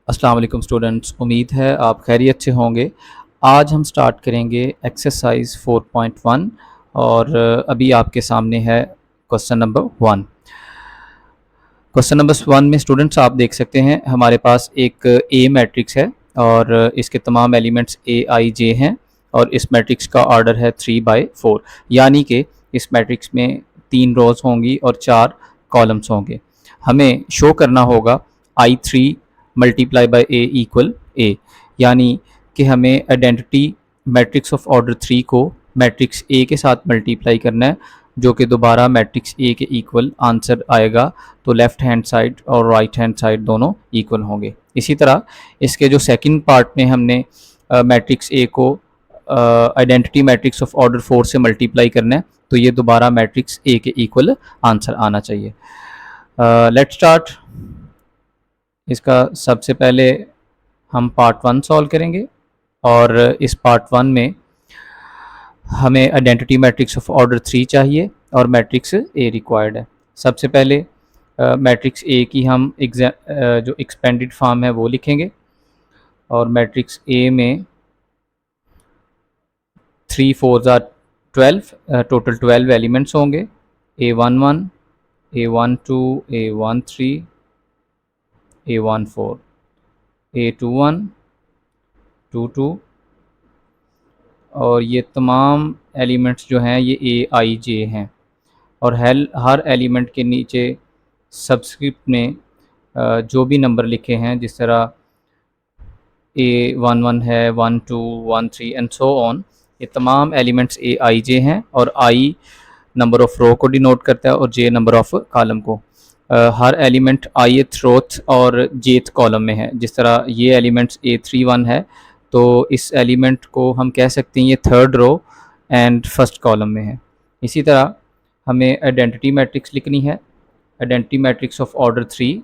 अस्सलाम वालेकुम स्टूडेंट्स, उम्मीद है आप खैरियत से होंगे। आज हम स्टार्ट करेंगे एक्सरसाइज 4.1 और अभी आपके सामने है क्वेश्चन नंबर 1। क्वेश्चन नंबर 1 में स्टूडेंट्स आप देख सकते हैं हमारे पास एक ए मैट्रिक्स है और इसके तमाम एलिमेंट्स ए आई जे हैं और इस मैट्रिक्स का ऑर्डर है 3/4, यानी कि इस मैट्रिक्स में 3 रोज़ होंगी और 4 कॉलम्स होंगे। हमें शो करना होगा I3 multiply by A equal A, यानी कि हमें आइडेंटिटी मैट्रिक्स ऑफ ऑर्डर 3 को मैट्रिक्स ए के साथ मल्टीप्लाई करना है, जो कि दोबारा मैट्रिक्स ए के इक्वल आंसर आएगा। तो लेफ़्ट हैंड साइड और राइट हैंड साइड दोनों इक्वल होंगे। इसी तरह इसके जो सेकंड पार्ट में हमने मैट्रिक्स ए को आइडेंटिटी मैट्रिक्स ऑफ ऑर्डर 4 से मल्टीप्लाई करना है, तो ये दोबारा मैट्रिक्स ए के इक्वल आंसर आना चाहिए। Let's start. इसका सबसे पहले हम पार्ट 1 सॉल्व करेंगे और इस पार्ट 1 में हमें आइडेंटिटी मैट्रिक्स ऑफ ऑर्डर 3 चाहिए और मैट्रिक्स ए रिक्वायर्ड है। सबसे पहले मैट्रिक्स ए की हम जो एक्सपेंडेड फॉर्म है वो लिखेंगे और मैट्रिक्स ए में 3 4 आर 12, टोटल 12 एलिमेंट्स होंगे। A11, A12, A13, A14, A21, 22 और ये तमाम एलिमेंट्स जो हैं ये ए आई जे हैं और हर एलिमेंट के नीचे सबस्क्रिप्ट में जो भी नंबर लिखे हैं, जिस तरह A11 है, 12, 13 एंड सो ऑन, ये तमाम एलिमेंट्स ए आई जे हैं और आई नंबर ऑफ़ रो को डिनोट करता है और जे नंबर ऑफ़ कॉलम को। हर एलिमेंट ith रोथ और जेथ कॉलम में है। जिस तरह ये एलिमेंट्स A31 है तो इस एलिमेंट को हम कह सकते हैं ये third row and first column में है। इसी तरह हमें आइडेंटिटी मैट्रिक्स लिखनी है, आइडेंटिटी मैट्रिक्स ऑफ ऑर्डर 3।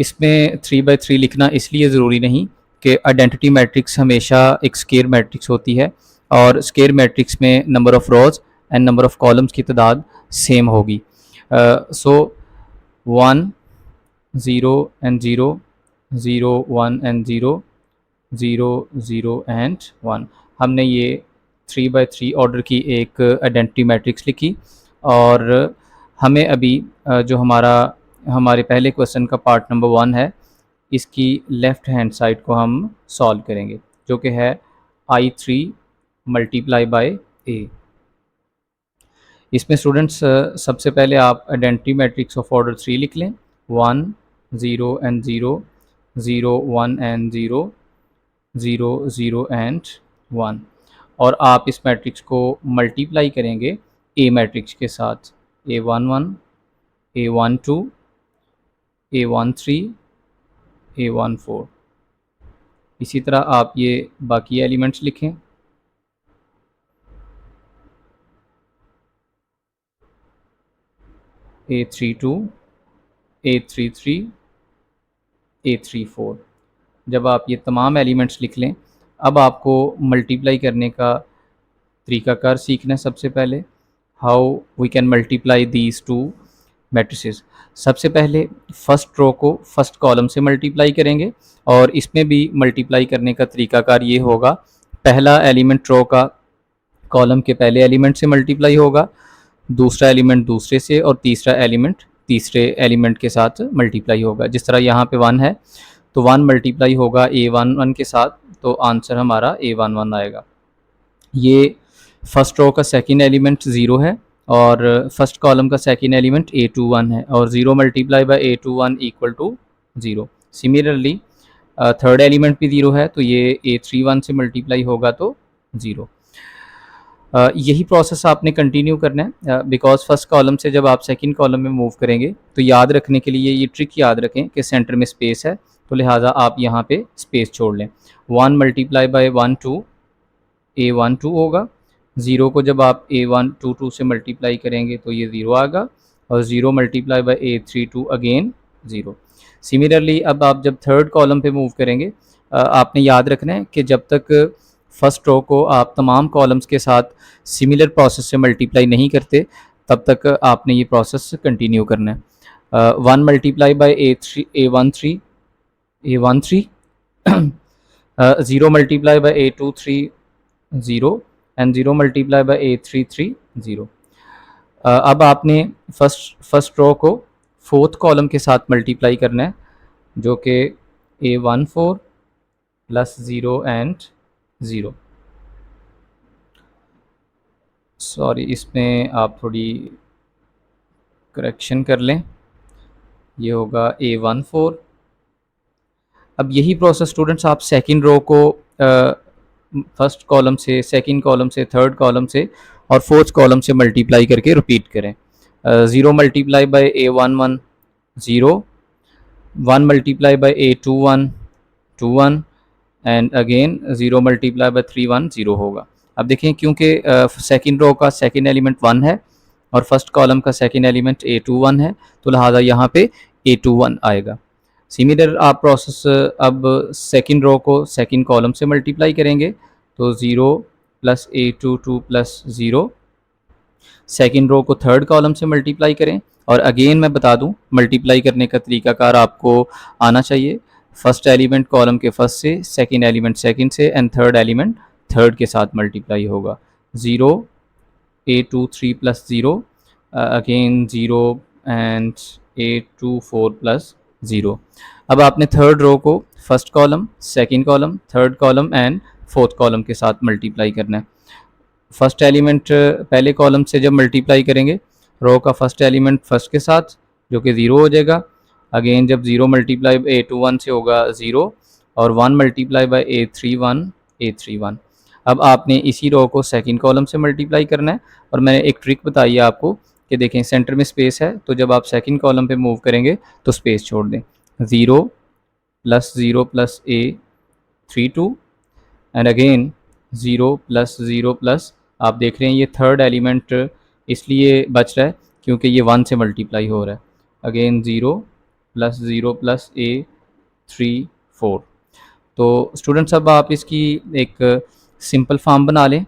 इसमें 3/3 लिखना इसलिए ज़रूरी नहीं कि आइडेंटिटी मैट्रिक्स हमेशा एक स्केयर मैट्रिक्स होती है और स्केयर मैट्रिक्स में number of rows and number of columns की तादाद सेम होगी। So 1 0 and 0 0 1 and 0 0 0 and 1। हमने ये 3/3 ऑर्डर की एक आइडेंटिटी मैट्रिक्स लिखी और हमें अभी जो हमारे पहले क्वेश्चन का पार्ट नंबर 1 है, इसकी लेफ़्ट हैंड साइड को हम सॉल्व करेंगे, जो कि है I3 मल्टीप्लाई बाय ए। इसमें स्टूडेंट्स सबसे पहले आप आइडेंटिटी मैट्रिक्स ऑफ ऑर्डर 3 लिख लें। 1 0 एंड 0 0 1 एंड 0 0 0 एंड 1 और आप इस मैट्रिक्स को मल्टीप्लाई करेंगे ए मैट्रिक्स के साथ। A11, A12, A13, A14। इसी तरह आप ये बाकी एलिमेंट्स लिखें। A32, A33, A34। जब आप ये तमाम एलिमेंट्स लिख लें, अब आपको मल्टीप्लाई करने का तरीक़ाकार सीखना है। सबसे पहले how we can multiply these two matrices. सबसे पहले फ़र्स्ट रो को फर्स्ट कॉलम से मल्टीप्लाई करेंगे और इसमें भी मल्टीप्लाई करने का तरीक़ाकार ये होगा, पहला एलिमेंट रो का कॉलम के पहले एलिमेंट से मल्टीप्लाई होगा, दूसरा एलिमेंट दूसरे से और तीसरा एलिमेंट तीसरे एलिमेंट के साथ मल्टीप्लाई होगा। जिस तरह यहाँ पे 1 है तो 1 मल्टीप्लाई होगा A11 के साथ, तो आंसर हमारा A11 आएगा। ये फर्स्ट रो का सेकंड एलिमेंट 0 है और फर्स्ट कॉलम का सेकंड एलिमेंट A21 है और 0 multiply by A21 equal to 0। Similarly third element भी 0 है तो ये A31 से मल्टीप्लाई होगा तो 0। यही प्रोसेस आपने कंटिन्यू करना है बिकॉज फर्स्ट कॉलम से जब आप सेकंड कॉलम में मूव करेंगे तो याद रखने के लिए ये ट्रिक याद रखें कि सेंटर में स्पेस है, तो लिहाजा आप यहाँ पे स्पेस छोड़ लें। 1 मल्टीप्लाई बाय 12 A12 होगा। 0 को जब आप A122 से मल्टीप्लाई करेंगे तो ये 0 आएगा और 0 multiply bye A32 again 0। Similarly अब आप जब थर्ड कॉलम पे मूव करेंगे, आपने याद रखना है कि जब तक फर्स्ट रो को आप तमाम कॉलम्स के साथ सिमिलर प्रोसेस से मल्टीप्लाई नहीं करते, तब तक आपने ये प्रोसेस कंटिन्यू करना है। 1 multiply bye A13 0 multiply bye A23 0 and 0 multiply bye A33 0। अब आपने फर्स्ट रो को फोर्थ कॉलम के साथ मल्टीप्लाई करना है, जो कि A14 प्लस 0 एंड 0। सॉरी, इसमें आप थोड़ी करेक्शन कर लें, ये होगा A14। अब यही प्रोसेस स्टूडेंट्स आप सेकंड रो को फर्स्ट कॉलम से, सेकंड कॉलम से, थर्ड कॉलम से और फोर्थ कॉलम से मल्टीप्लाई करके रिपीट करें। 0 multiply bye A11 0, 1 multiply by A21 21 and again 0 multiply bye 31 0 होगा। अब देखें, क्योंकि सेकंड रो का सेकंड एलिमेंट 1 है और फर्स्ट कॉलम का सेकंड एलिमेंट A21 है, तो लिहाजा यहाँ पे A21 आएगा। सिमिलर आप प्रोसेस अब सेकंड रो को सेकंड कॉलम से मल्टीप्लाई करेंगे, तो 0 plus A22 plus 0। Second row को थर्ड कॉलम से मल्टीप्लाई करें, और अगेन मैं बता दूं, मल्टीप्लाई करने का तरीकाकार आपको आना चाहिए। फर्स्ट एलिमेंट कॉलम के फर्स्ट से, सेकंड एलिमेंट सेकंड से एंड थर्ड एलिमेंट थर्ड के साथ मल्टीप्लाई होगा। 0 A23 plus 0, again 0 and A24 plus 0। अब आपने थर्ड रो को first column, second column, third column and fourth column के साथ मल्टीप्लाई करना है। फर्स्ट एलिमेंट पहले कॉलम से जब मल्टीप्लाई करेंगे, रो का फर्स्ट एलिमेंट फर्स्ट के साथ, जो कि 0 हो जाएगा। अगेन जब 0 मल्टीप्लाई A21 से होगा 0, और 1 मल्टीप्लाई बाय A31। अब आपने इसी रो को सेकंड कॉलम से मल्टीप्लाई करना है, और मैंने एक ट्रिक बताई है आपको कि देखें सेंटर में स्पेस है, तो जब आप सेकंड कॉलम पे मूव करेंगे तो स्पेस छोड़ दें। 0 plus 0 plus A32 and again 0 plus 0 plus, आप देख रहे हैं ये थर्ड एलिमेंट इसलिए बच रहा है क्योंकि ये 1 से मल्टीप्लाई हो रहा है। Again 0 plus 0 plus A34। तो स्टूडेंट्स अब आप इसकी एक सिंपल फॉर्म बना लें,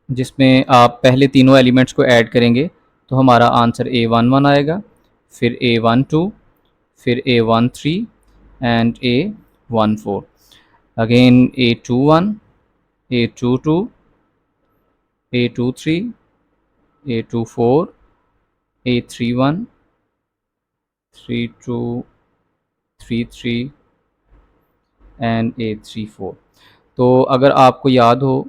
जिसमें आप पहले तीनों एलिमेंट्स को ऐड करेंगे तो हमारा आंसर A11 आएगा, फिर A12, फिर A13 and A14। Again A21, A22, A23, A24, A31, 32, 33 and A34। तो अगर आपको याद हो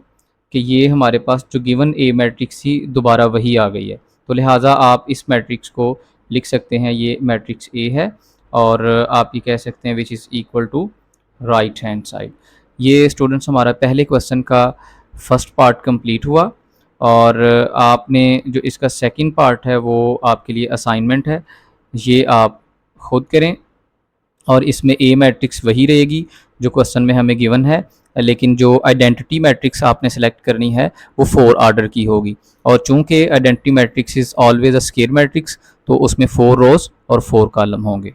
कि ये हमारे पास जो गिवन ए मैट्रिक्स थी दोबारा वही आ गई है, तो लिहाजा आप इस मैट्रिक्स को लिख सकते हैं, ये मैट्रिक्स ए है, और आप ये कह सकते हैं which is equal to right hand side. ये स्टूडेंट्स हमारा पहले क्वेश्चन का फर्स्ट पार्ट कंप्लीट हुआ, और आपने जो इसका सेकंड पार्ट है वो आपके लिए असाइनमेंट है, ये आप खुद करें, और इसमें ए मैट्रिक्स वही रहेगी जो क्वेश्चन में हमें गिवन है, लेकिन जो आइडेंटिटी मैट्रिक्स आपने सेलेक्ट करनी है वो 4 आर्डर की होगी, और चूंकि identity matrix is always a square matrix, तो उसमें 4 रोज और 4 कॉलम होंगे।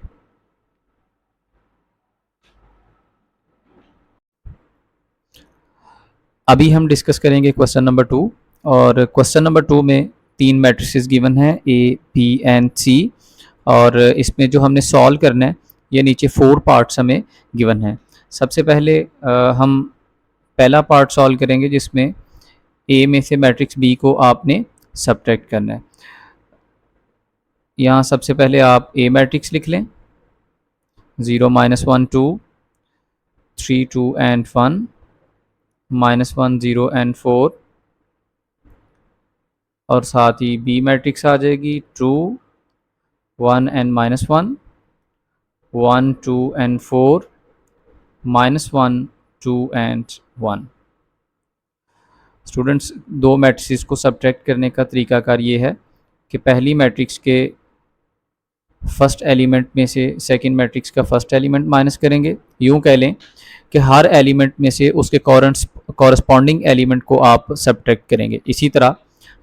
अभी हम डिस्कस करेंगे क्वेश्चन नंबर 2, और क्वेश्चन नंबर 2 में 3 मैट्रिसेस गिवन है A, B एंड C, और इसमें जो हमने सॉल्व करना है ये नीचे 4 पार्ट्स हमें गिवन है। सबसे पहले हम पहला पार्ट सॉल्व करेंगे जिसमें A में से मैट्रिक्स B को आपने सब्ट्रैक्ट करना है। यहाँ सबसे पहले आप A मैट्रिक्स लिख लें, 0 -1 2 3 2 एंड 1, -1 0 एंड 4, और साथ ही B मैट्रिक्स आ जाएगी 2 1 एंड -1, 1 2 एंड 4, -1 2 एंड 1। स्टूडेंट्स, दो मैट्रिक्स को सब्ट्रैक्ट करने का तरीकाकार ये है कि पहली मैट्रिक्स के फर्स्ट एलिमेंट में से सेकंड मैट्रिक्स का फर्स्ट एलिमेंट माइनस करेंगे। यूँ कह लें कि हर एलिमेंट में से उसके कॉरस्पॉन्डिंग एलिमेंट को आप सब्ट्रैक्ट करेंगे। इसी तरह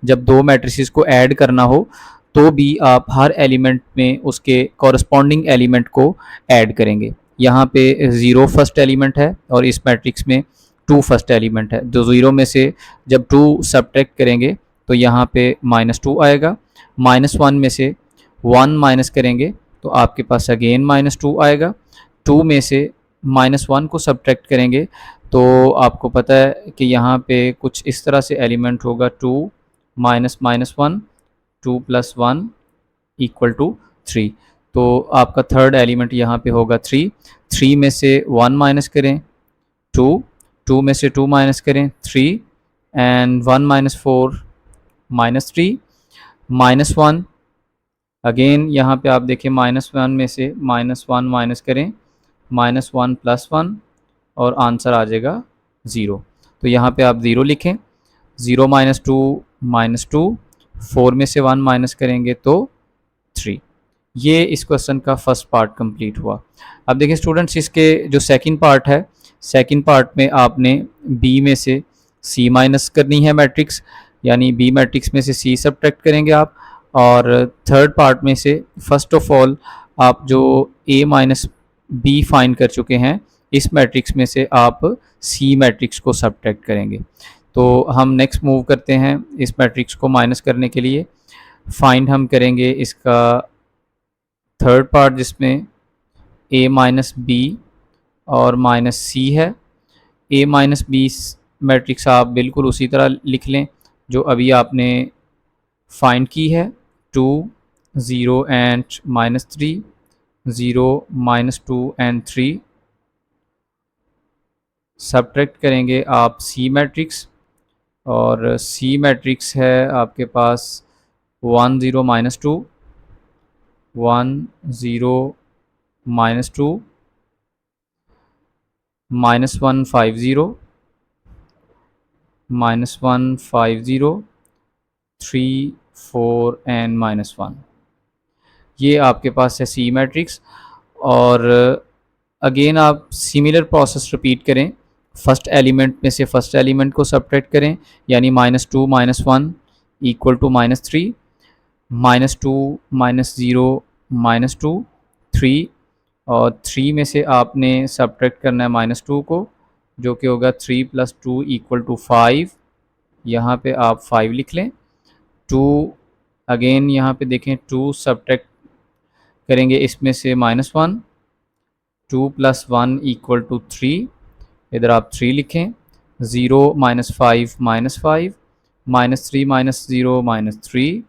जब दो मैट्रिसेस को ऐड करना हो तो भी आप हर एलिमेंट में उसके कॉरस्पॉन्डिंग एलिमेंट को ऐड करेंगे। यहाँ पे 0 फर्स्ट एलिमेंट है और इस मैट्रिक्स में 2 फर्स्ट एलिमेंट है। तो 0 में से जब 2 सब्ट्रैक्ट करेंगे तो यहाँ पे -2 आएगा, -1 में से 1 माइनस करेंगे तो आपके पास अगेन -2 आएगा। 2 में से -1 को सब्ट्रैक्ट करेंगे तो आपको पता है कि यहाँ पे कुछ इस तरह से एलिमेंट होगा, 2 माइनस -1, 2 + 1 = 3। तो आपका थर्ड एलिमेंट यहाँ पे होगा 3। 3 में से 1 माइनस करें 2, 2 में से 2 माइनस करें 3, एंड 1 - 4 -3, -1। अगेन यहाँ पे आप देखिए -1 में से -1 माइनस करें, -1 + 1 और आंसर आ जाएगा 0। तो यहाँ पे आप 0 लिखें। 0 - 2 -2, 4 में से 1 माइनस करेंगे तो 3। ये इस क्वेश्चन का फर्स्ट पार्ट कंप्लीट हुआ। अब देखिए स्टूडेंट्स, इसके जो सेकंड पार्ट है, सेकंड पार्ट में आपने बी में से सी माइनस करनी है मैट्रिक्स, यानी बी मैट्रिक्स में से सी सब्ट्रैक्ट करेंगे आप। और थर्ड पार्ट में से फर्स्ट ऑफ ऑल आप जो ए माइनस बी फाइंड कर चुके हैं, इस मैट्रिक्स में से आप सी मैट्रिक्स को सब्ट्रैक्ट करेंगे। तो हम नेक्स्ट मूव करते हैं इस मैट्रिक्स को माइनस करने के लिए। फाइंड हम करेंगे इसका थर्ड पार्ट जिसमें a माइनस बी और माइनस सी है। a माइनस बी मैट्रिक्स आप बिल्कुल उसी तरह लिख लें जो अभी आपने फाइंड की है, 2 0 एंड -3, 0 -2 एंड 3। सब्ट्रैक्ट करेंगे आप सी मैट्रिक्स, और सी मैट्रिक्स है आपके पास 1 0 -2, 1 0 -2, -1 5 0, -1 5 0, 3 4 एंड -1। ये आपके पास है सी मैट्रिक्स। और अगेन आप सिमिलर प्रोसेस रिपीट करें। फर्स्ट एलिमेंट में से फर्स्ट एलिमेंट को सब्ट्रैक्ट करें, यानी -2 - 1 = -3, -2 -0 -2, 3, और 3 में से आपने सब्ट्रैक्ट करना है -2 को, जो कि होगा 3 + 2 = 5। यहाँ पे आप 5 लिख लें। 2 अगेन यहाँ पे देखें, 2 सब्ट्रैक्ट करेंगे इसमें से -1, 2 + 1 = 3, इधर आप 3 लिखें। 0 - 5 -5, -3 - 0 -3,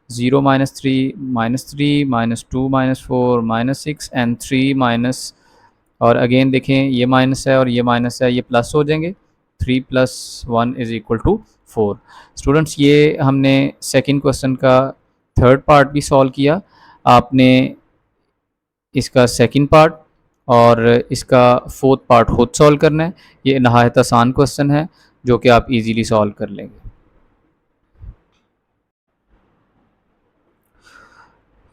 0 - 3 -3, -2 -4 -6 एंड 3 माइनस, और अगेन देखें ये माइनस है और ये माइनस है, ये प्लस हो जाएंगे। 3 + 1 = 4। स्टूडेंट्स, ये हमने सेकंड क्वेश्चन का थर्ड पार्ट भी सॉल्व किया। आपने इसका सेकंड पार्ट और इसका फोर्थ पार्ट खुद सॉल्व करना है। ये नहायत आसान क्वेश्चन है जो कि आप इजीली सॉल्व कर लेंगे।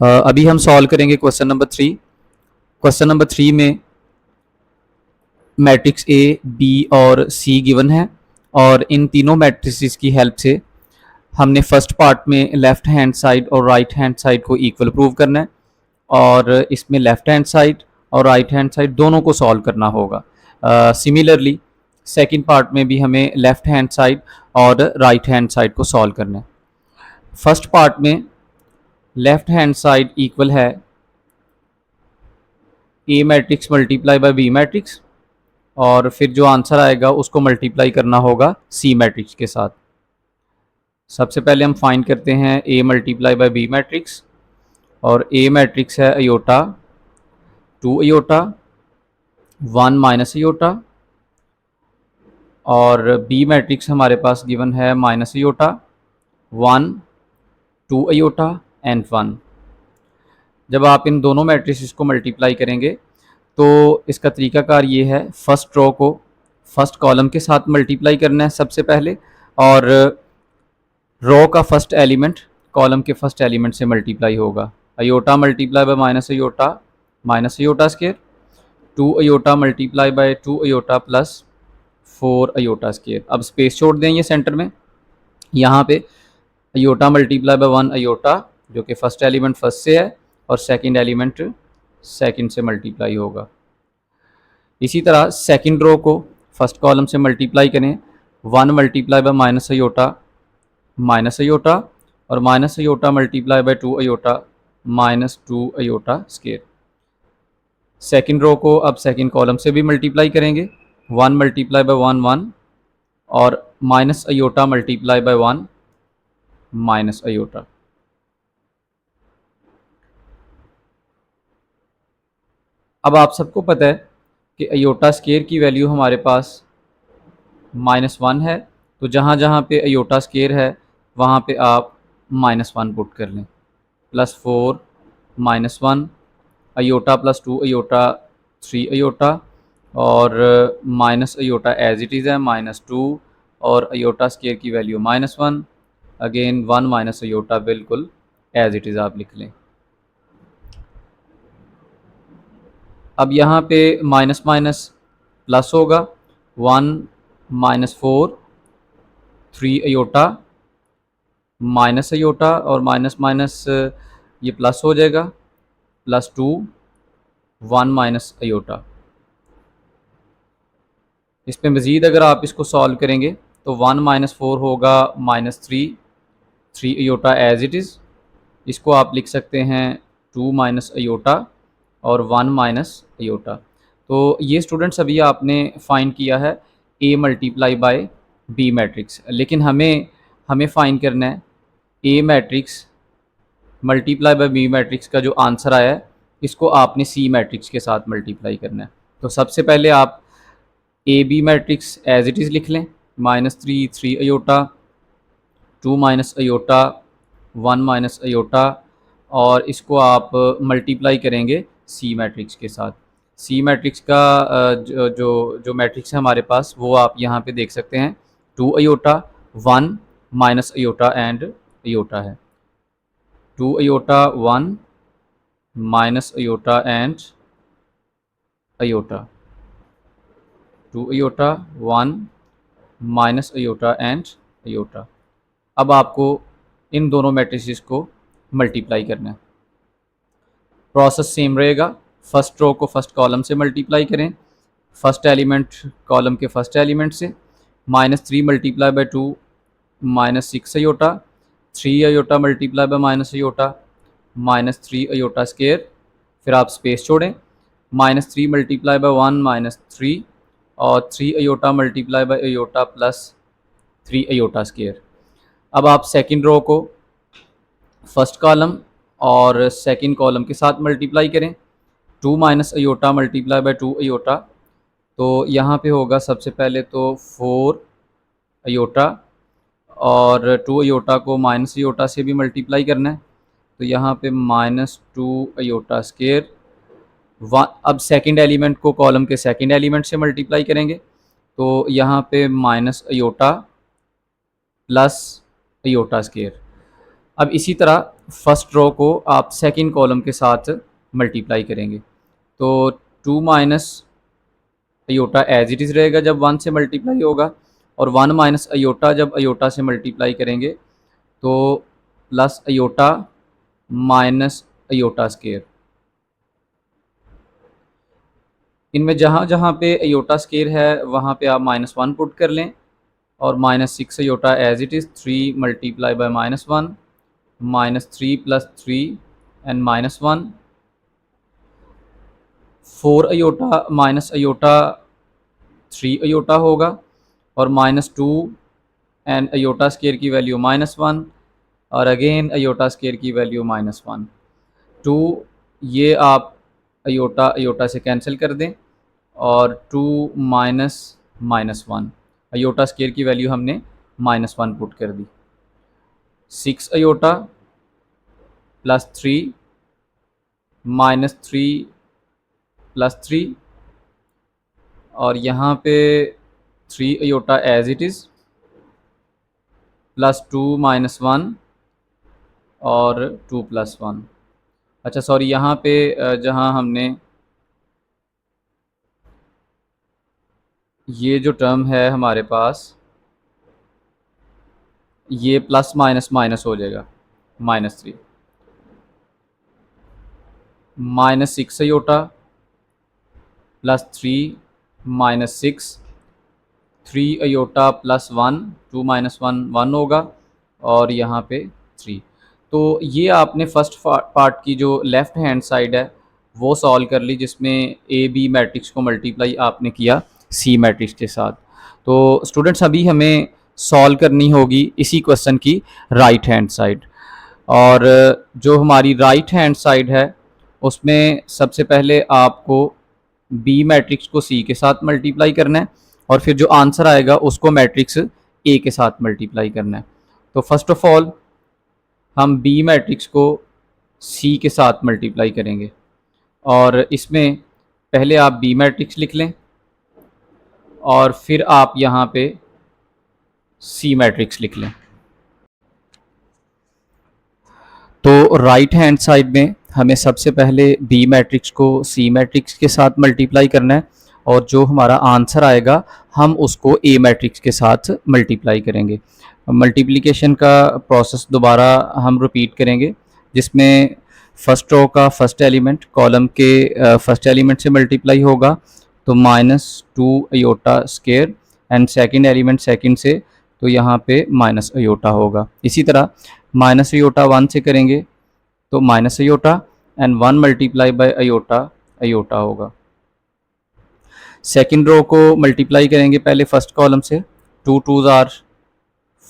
अभी हम सॉल्व करेंगे क्वेश्चन नंबर 3। क्वेश्चन नंबर 3 में मैट्रिक्स ए, बी और सी गिवन है, और इन तीनों मैट्रिसेस की हेल्प से हमने फर्स्ट पार्ट में लेफ्ट हैंड साइड और राइट हैंड साइड को इक्वल प्रूव करना है, और इसमें लेफ्ट हैंड साइड और राइट हैंड साइड दोनों को सॉल्व करना होगा। सिमिलरली सेकंड पार्ट में भी हमें लेफ्ट हैंड साइड और राइट हैंड साइड को सॉल्व करना है। फर्स्ट पार्ट में लेफ्ट हैंड साइड इक्वल है A matrix multiply by B matrix, और फिर जो आंसर आएगा उसको मल्टीप्लाई करना होगा सी मैट्रिक्स के साथ। सबसे पहले हम फाइंड करते हैं ए मल्टीप्लाई बाय बी मैट्रिक्स, और ए मैट्रिक्स है अयोटा, 2 अयोटा, 1 माइनस अयोटा, और बी मैट्रिक्स हमारे पास गिवन है माइनस अयोटा, 1 2 अयोटा एंड 1। जब आप इन दोनों मैट्रिक्स को मल्टीप्लाई करेंगे तो इसका तरीकाकार ये है, फर्स्ट रो को फर्स्ट कॉलम के साथ मल्टीप्लाई करना है सबसे पहले, और रो का फर्स्ट एलिमेंट कॉलम के फर्स्ट एलिमेंट से मल्टीप्लाई होगा। Iota multiply by minus iota square, 2 iota multiply by 2 iota plus 4 iota square. अब स्पेस छोड़ दें ये सेंटर में, यहाँ पे अयोटा मल्टीप्लाई बाय 1 अयोटा, जो कि फर्स्ट एलिमेंट फर्स्ट से है और सेकंड एलिमेंट सेकंड से मल्टीप्लाई होगा। इसी तरह सेकंड रो को फर्स्ट कॉलम से मल्टीप्लाई करें, 1 मल्टीप्लाई बाय माइनस अयोटा, और minus iota multiply by 2 iota minus 2 iota square. Second row को अब सेकंड कॉलम से भी मल्टीप्लाई करेंगे, 1 मल्टीप्लाई बाय 1 1 और minus iota multiply by 1 minus aorta. अब आप सबको पता है कि अयोटा स्केयर की वैल्यू हमारे पास -1 है, तो जहाँ जहाँ पे अयोटा स्केयर है वहाँ पे आप -1 पुट कर लें। +4 -1 अयोटा +2 अयोटा 3 अयोटा और minus iota as it is है -2 और अयोटा स्केयर की वैल्यू -1, अगेन 1 माइनस अयोटा बिल्कुल एज इट इज़ आप लिख लें। अब यहाँ पे माइनस माइनस प्लस होगा, 1 -4 3 अयोटा माइनस अयोटा और माइनस माइनस ये प्लस हो जाएगा, +2 1 माइनस अयोटा। इसमें मज़ीद अगर आप इसको सॉल्व करेंगे तो 1 -4 होगा -3 3 अयोटा एज इट इज़। इसको आप लिख सकते हैं 2 माइनस अयोटा और 1 माइनस अयोटा। तो ये स्टूडेंट्स अभी आपने फाइंड किया है A multiply by B matrix, लेकिन हमें हमें फाइंड करना है A matrix multiply by B matrix का जो आंसर आया है इसको आपने सी मैट्रिक्स के साथ मल्टीप्लाई करना है। तो सबसे पहले आप A B matrix as it is लिख लें, -3 3 iota 2 minus iota 1 minus iota और इसको आप मल्टीप्लाई करेंगे सी मैट्रिक्स के साथ। सी मैट्रिक्स का जो जो जो मैट्रिक्स है हमारे पास वो आप यहाँ पे देख सकते हैं, 2 iota 1 minus iota and iota है, 2 iota 1 minus iota and iota, 2 iota 1 minus iota and iota. अब आपको इन दोनों मैट्रिसेस को मल्टीप्लाई करना है। प्रोसेस सेम रहेगा, फर्स्ट रो को फर्स्ट कॉलम से मल्टीप्लाई करें, फर्स्ट एलिमेंट कॉलम के फर्स्ट एलिमेंट से, -3 multiply by 2 -6 iota, 3 iota multiply by minus iota -3 iota square, फिर आप स्पेस छोड़ें, -3 मल्टीप्लाई बाय 1 -3 और 3 iota multiply by iota +3 iota square. अब आप सेकंड रो को फर्स्ट कॉलम और सेकंड कॉलम के साथ मल्टीप्लाई करें, 2 minus iota multiply by 2 iota, तो यहाँ पे होगा सबसे पहले तो 4 अयोटा और 2 अयोटा को माइनस अयोटा से भी मल्टीप्लाई करना है, तो यहाँ पे -2 अयोटा स्केयर। अब सेकंड एलिमेंट को कॉलम के सेकंड एलिमेंट से मल्टीप्लाई करेंगे, तो यहाँ पे minus iota plus aorta square. अब इसी तरह फर्स्ट रो को आप सेकंड कॉलम के साथ मल्टीप्लाई करेंगे, तो 2 minus iota as it is रहेगा जब 1 से मल्टीप्लाई होगा और 1 माइनस अयोटा जब अयोटा से मल्टीप्लाई करेंगे तो plus iota minus iota square. इनमें जहाँ जहाँ पे अयोटा स्केयर है वहाँ पे आप -1 पुट कर लें और -6 iota as it is, 3 multiply by -1 -3 + 3 and -1, 4 iota minus iota 3 iota होगा और -2 एंड अयोटा स्केयर की वैल्यू -1 और अगेन अयोटा स्केयर की वैल्यू -1, 2 ये आप अयोटा अयोटा से कैंसिल कर दें और 2 माइनस -1 अयोटा स्केयर की वैल्यू हमने -1 पुट कर दी, 6 अयोटा +3 -3 +3 और यहाँ पे 3 अयोटा एज इट इज़ +2 -1 और 2 + 1। अच्छा सॉरी, यहाँ पे जहाँ हमने ये जो टर्म है हमारे पास ये प्लस माइनस माइनस हो जाएगा, -3 -6 अयोटा +3 -6 3 अयोटा +1 2 - 1 1 होगा और यहाँ पे 3। तो ये आपने फर्स्ट पार्ट की जो लेफ़्ट हैंड साइड है वो सॉल्व कर ली, जिसमें ए बी मैट्रिक्स को मल्टीप्लाई आपने किया सी मैट्रिक्स के साथ। तो स्टूडेंट्स अभी हमें सॉल्व करनी होगी इसी क्वेश्चन की राइट हैंड साइड। और जो हमारी राइट हैंड साइड है उसमें सबसे पहले आपको बी मैट्रिक्स को सी के साथ मल्टीप्लाई करना है, और फिर जो आंसर आएगा उसको मैट्रिक्स ए के साथ मल्टीप्लाई करना है। तो फर्स्ट ऑफ ऑल हम बी मैट्रिक्स को सी के साथ मल्टीप्लाई करेंगे, और इसमें पहले आप बी मैट्रिक्स लिख लें और फिर आप यहाँ पे सी मैट्रिक्स लिख लें। तो राइट हैंड साइड में हमें सबसे पहले बी मैट्रिक्स को सी मैट्रिक्स के साथ मल्टीप्लाई करना है, और जो हमारा आंसर आएगा हम उसको ए मैट्रिक्स के साथ मल्टीप्लाई करेंगे। मल्टीप्लिकेशन का प्रोसेस दोबारा हम रिपीट करेंगे, जिसमें फर्स्ट रो का फर्स्ट एलिमेंट कॉलम के फर्स्ट एलिमेंट से मल्टीप्लाई होगा, तो -2 iota square, and second element second से, तो यहाँ पे माइनस अयोटा होगा। इसी तरह माइनस अयोटा 1 से करेंगे तो minus iota, and 1 multiply by iota iota होगा। सेकंड रो को मल्टीप्लाई करेंगे पहले फर्स्ट कॉलम से, 2 2s are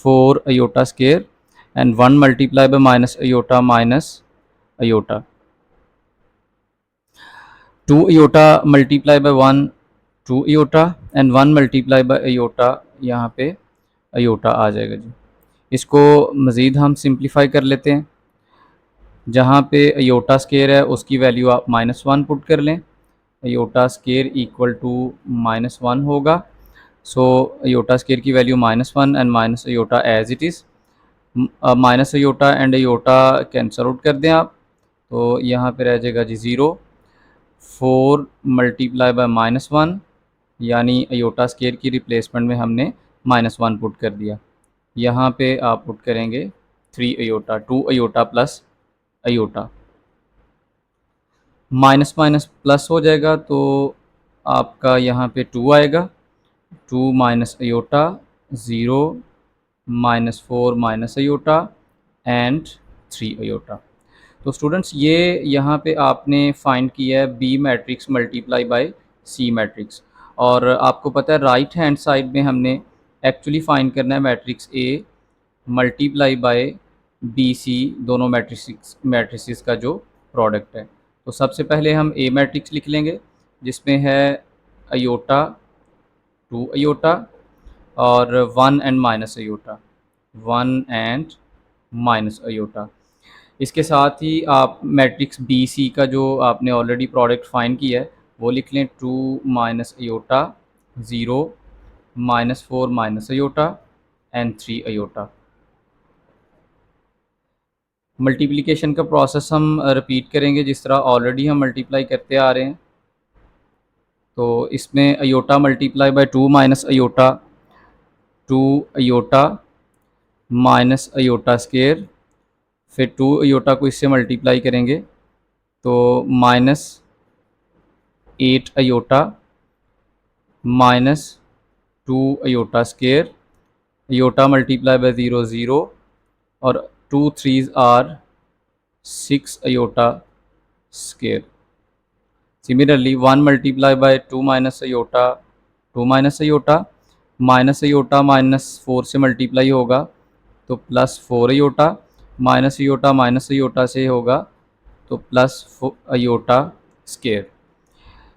4 iota square, and 1 multiply by minus iota minus iota. 2 iota multiply by 1 2 iota, and 1 multiply by iota, यहाँ पे aorta आ जाएगा जी। इसको मज़ीद हम सिंप्लीफाई कर लेते हैं। जहाँ पे अयोटा स्केयर है उसकी वैल्यू आप -1 पुट कर लें, अयोटा स्केयर इक्वल टू -1 होगा। सो अयोटा स्केयर की value -1 and minus iota as it is. Minus iota and iota cancel out कर दें आप, तो यहाँ पे रह जाएगा जी 0। 4 मल्टीप्लाई बाय -1, यानी अयोटा स्केयर की रिप्लेसमेंट में हमने -1 पुट कर दिया। यहाँ पे आप पुट करेंगे 3 iota, 2 iota plus iota, minus minus plus हो जाएगा, तो आपका यहाँ पे 2 आएगा। 2 minus iota 0, -4 minus iota and 3 iota. तो स्टूडेंट्स ये यहाँ पे आपने फाइंड किया है B matrix multiply by C matrix, और आपको पता है राइट हैंड साइड में हमने एक्चुअली फाइंड करना है matrix A multiply by B C, दोनों मैट्रिक्स का जो प्रोडक्ट है। तो सबसे पहले हम ए मैट्रिक्स लिख लेंगे, जिसमें है अयोटा 2 अयोटा और 1 and minus iota, 1 and minus aorta. इसके साथ ही आप मैट्रिक्स बी सी का जो आपने ऑलरेडी प्रोडक्ट फाइंड किया है वो लिख लें, 2 minus iota 0, -4 minus iota and 3 iota. Multiplication का प्रोसेस हम रिपीट करेंगे जिस तरह ऑलरेडी हम मल्टीप्लाई करते आ रहे हैं। तो इसमें iota multiply by 2 minus iota, 2 iota minus iota square, फिर 2 अयोटा को इससे मल्टीप्लाई करेंगे तो -8 iota -2 iota square, iota multiply by 0 0, और 2 3s are 6 iota square. Similarly 1 multiply by 2 minus iota, 2 minus iota, -4 से मल्टीप्लाई होगा तो +4 अयोटा, माइनस अयोटा से होगा तो +4 अयोटा स्केयर।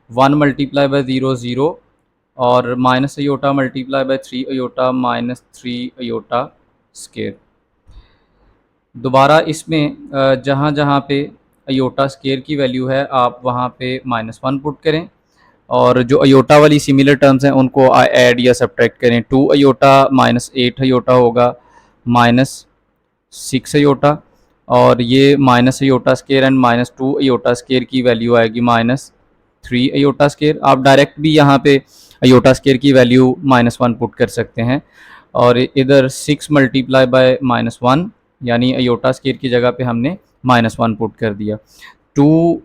1 मल्टीप्लाई बाय 0 0, और minus iota multiply by 3 iota -3 iota square. दोबारा इसमें जहाँ जहाँ पे अयोटा स्केयर की वैल्यू है आप वहाँ पे -1 पुट करें, और जो अयोटा वाली सिमिलर टर्म्स हैं उनको ऐड या सब्ट्रैक्ट करें। 2 अयोटा -8 अयोटा होगा -6 अयोटा, और ये minus iota square and -2 iota square की वैल्यू आएगी -3 अयोटा स्केयर। आप डायरेक्ट भी यहाँ पे अयोटा स्केयर की वैल्यू -1 पुट कर सकते हैं, और इधर 6 मल्टीप्लाई बाय -1, यानी अयोटा स्केयर की जगह पे हमने -1 पुट कर दिया। 2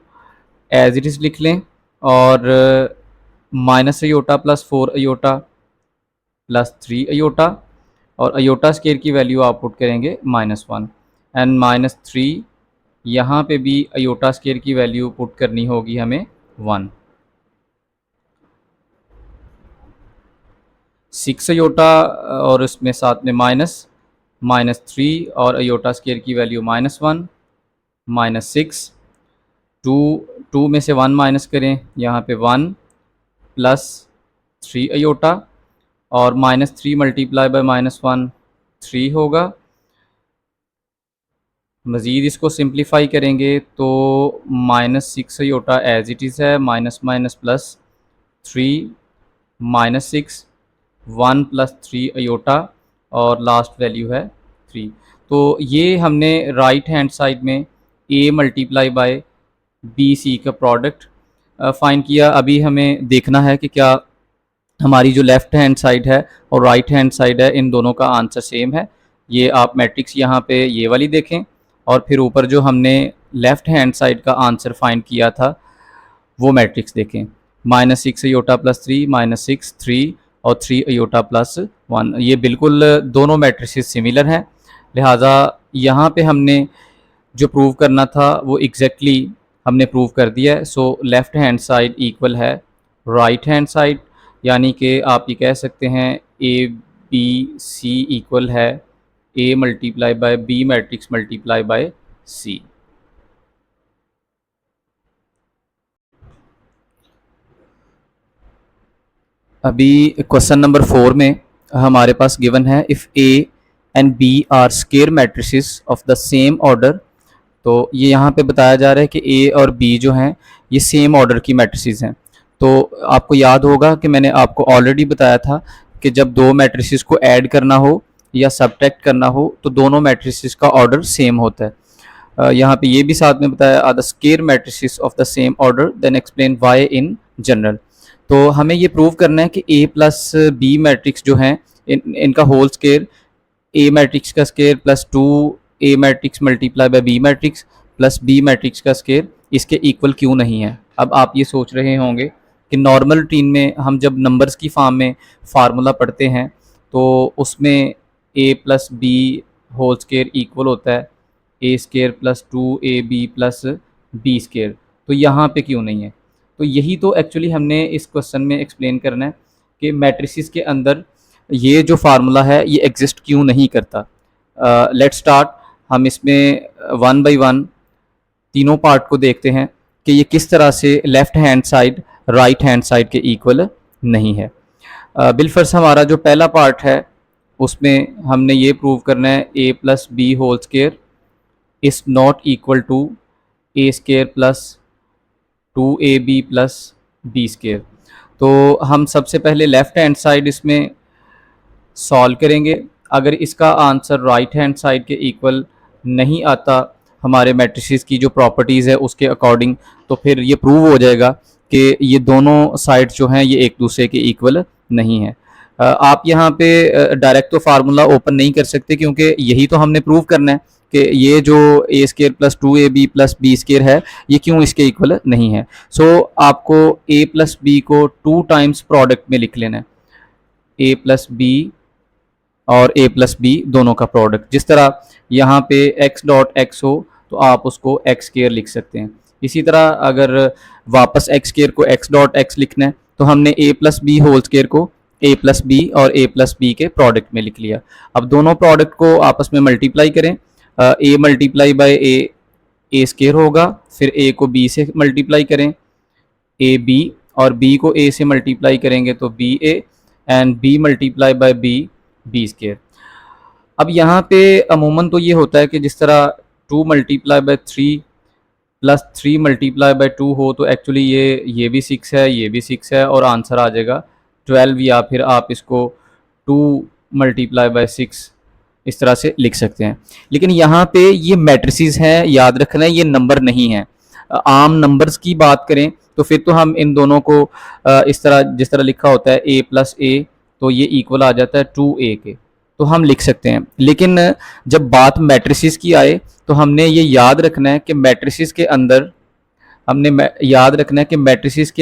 एज इट इज़ लिख लें, और माइनस अयोटा +4 अयोटा +3 अयोटा, और अयोटा स्केयर की वैल्यू आप पुट करेंगे -1। एंड -3, यहाँ पे भी आयोटा स्केयर की वैल्यू पुट करनी होगी हमें 1। 6 अयोटा और उसमें साथ में -3 और अयोटा स्केयर की वैल्यू -1, -6, 2 में से 1 माइनस करें, यहाँ पे 1 प्लस 3 अयोटा और -3 मल्टीप्लाई बाय -1 3 होगा। मज़ीद इसको सिंप्लीफाई करेंगे तो -6 अयोटा एज इट इज़ है, minus minus plus 3, -6, 1 plus 3 iota और लास्ट वैल्यू है 3। तो ये हमने राइट हैंड साइड में A multiply by B C का प्रोडक्ट फाइंड किया। अभी हमें देखना है कि क्या हमारी जो लेफ़्ट हैंड साइड है और राइट हैंड साइड है, इन दोनों का आंसर सेम है। ये आप मैट्रिक्स यहाँ पे ये वाली देखें और फिर ऊपर जो हमने लेफ़्ट हैंड साइड का आंसर फाइंड किया था वो मैट्रिक्स देखें। -6 अयोटा प्लस 3, -6, 3 और 3 अयोटा प्लस 1। ये बिल्कुल दोनों मैट्रिसेस सिमिलर हैं, लिहाजा यहाँ पे हमने जो प्रूव करना था वो एग्जैक्टली हमने प्रूव कर दिया है। सो लेफ़्ट हैंड साइड इक्वल है राइट हैंड साइड, यानी कि आप ये कह सकते हैं ए बी सी इक्वल है A multiply by B matrix multiply by C. अभी क्वेश्चन नंबर 4 में हमारे पास गिवन है if A and B are square matrices of the same order. तो ये यहाँ पे बताया जा रहा है कि ए और बी जो हैं ये सेम ऑर्डर की मैट्रिसेस हैं। तो आपको याद होगा कि मैंने आपको ऑलरेडी बताया था कि जब दो मैट्रिसेस को ऐड करना हो या सब्ट्रैक्ट करना हो तो दोनों मैट्रिसेस का ऑर्डर सेम होता है। यहाँ पे ये भी साथ में बताया are the square matrices of the same order then explain why in general. तो हमें ये प्रूव करना है कि ए प्लस बी मैट्रिक्स जो हैं इनका होल स्केयर ए मैट्रिक्स का square plus 2 A matrix multiply by B matrix plus B matrix का स्केयर इसके इक्वल क्यों नहीं है। अब आप ये सोच रहे होंगे कि नॉर्मल रूटीन में हम जब नंबर्स की फॉर्म में फार्मूला पढ़ते हैं तो उसमें A plus B whole square equal होता है A square plus 2ab plus B square, तो यहाँ पे क्यों नहीं है। तो यही तो एक्चुअली हमने इस क्वेश्चन में एक्सप्लेन करना है कि मैट्रिसेस के अंदर ये जो फार्मूला है ये एग्जिस्ट क्यों नहीं करता। Let's start. हम इसमें वन बाय वन तीनों पार्ट को देखते हैं कि ये किस तरह से left hand side right hand side के इक्वल नहीं है। बिलफर्स हमारा जो पहला पार्ट है उसमें हमने ये प्रूव करना है A plus B whole square is not equal to A square plus 2ab plus B square. तो हम सबसे पहले लेफ़्ट हैंड साइड इसमें सॉल्व करेंगे। अगर इसका आंसर राइट हैंड साइड के इक्वल नहीं आता हमारे मैट्रिसेस की जो प्रॉपर्टीज़ है उसके अकॉर्डिंग, तो फिर ये प्रूव हो जाएगा कि ये दोनों साइड्स जो हैं ये एक दूसरे के इक्वल नहीं है। आप यहाँ पे डायरेक्ट तो फार्मूला ओपन नहीं कर सकते क्योंकि यही तो हमने प्रूव करना है कि ये जो A square plus 2ab plus B square है ये क्यों इसके इक्वल नहीं है। सो आपको ए प्लस बी को 2 टाइम्स प्रोडक्ट में लिख लेना है, ए प्लस बी और a प्लस बी दोनों का प्रोडक्ट। जिस तरह यहाँ पे x डॉट x हो तो आप उसको x स्केयर लिख सकते हैं। इसी तरह अगर वापस x स्केयर को x डॉट x लिखना है तो हमने a plus B whole square को a प्लस बी और a प्लस बी के प्रोडक्ट में लिख लिया। अब दोनों प्रोडक्ट को आपस में मल्टीप्लाई करें, a multiply by a square होगा, फिर a को b से मल्टीप्लाई करें a b और b को a से मल्टीप्लाई करेंगे तो b a and b multiply by b square. अब यहाँ पे अमूमन तो ये होता है कि जिस तरह 2 multiply by 3 plus 3 multiply by 2 हो तो एक्चुअली ये भी 6 है, ये भी 6 है और आंसर आ जाएगा 12, या फिर आप इसको 2 मल्टीप्लाई बाय 6 इस तरह से लिख सकते हैं। लेकिन यहाँ पे ये मैट्रिसेस हैं, याद रखना है ये नंबर नहीं है। आम नंबर्स की बात करें तो फिर तो हम इन दोनों को इस तरह जिस तरह लिखा होता है a प्लस a तो ये इक्वल आ जाता है 2a के, तो हम लिख सकते हैं। लेकिन जब बात मैट्रिसेस की आए तो हमने ये याद रखना है कि मैट्रिसेस के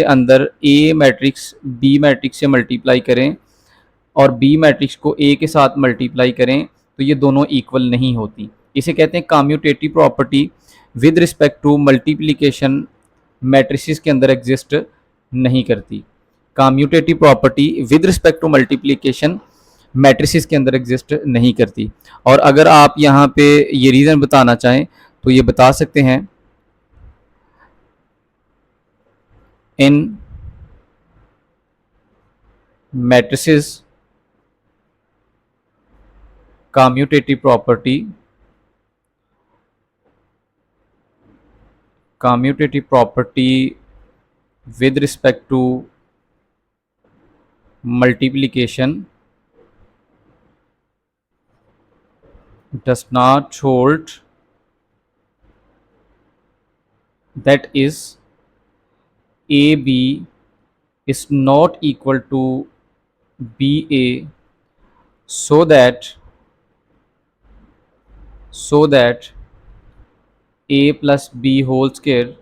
अंदर a मैट्रिक्स b मैट्रिक्स से मल्टीप्लाई करें और b मैट्रिक्स को a के साथ मल्टीप्लाई करें तो ये दोनों इक्वल नहीं होती। इसे कहते हैं commutative property with respect to multiplication matrices के अंदर एग्जिस्ट नहीं करती। Commutative property with respect to multiplication matrices के अंदर एग्जिस्ट नहीं करती। और अगर आप यहाँ पे ये रीज़न बताना चाहें तो ये बता सकते हैं, इन matrices commutative property with respect to multiplication does not hold, that is AB is not equal to BA, so that A plus B whole square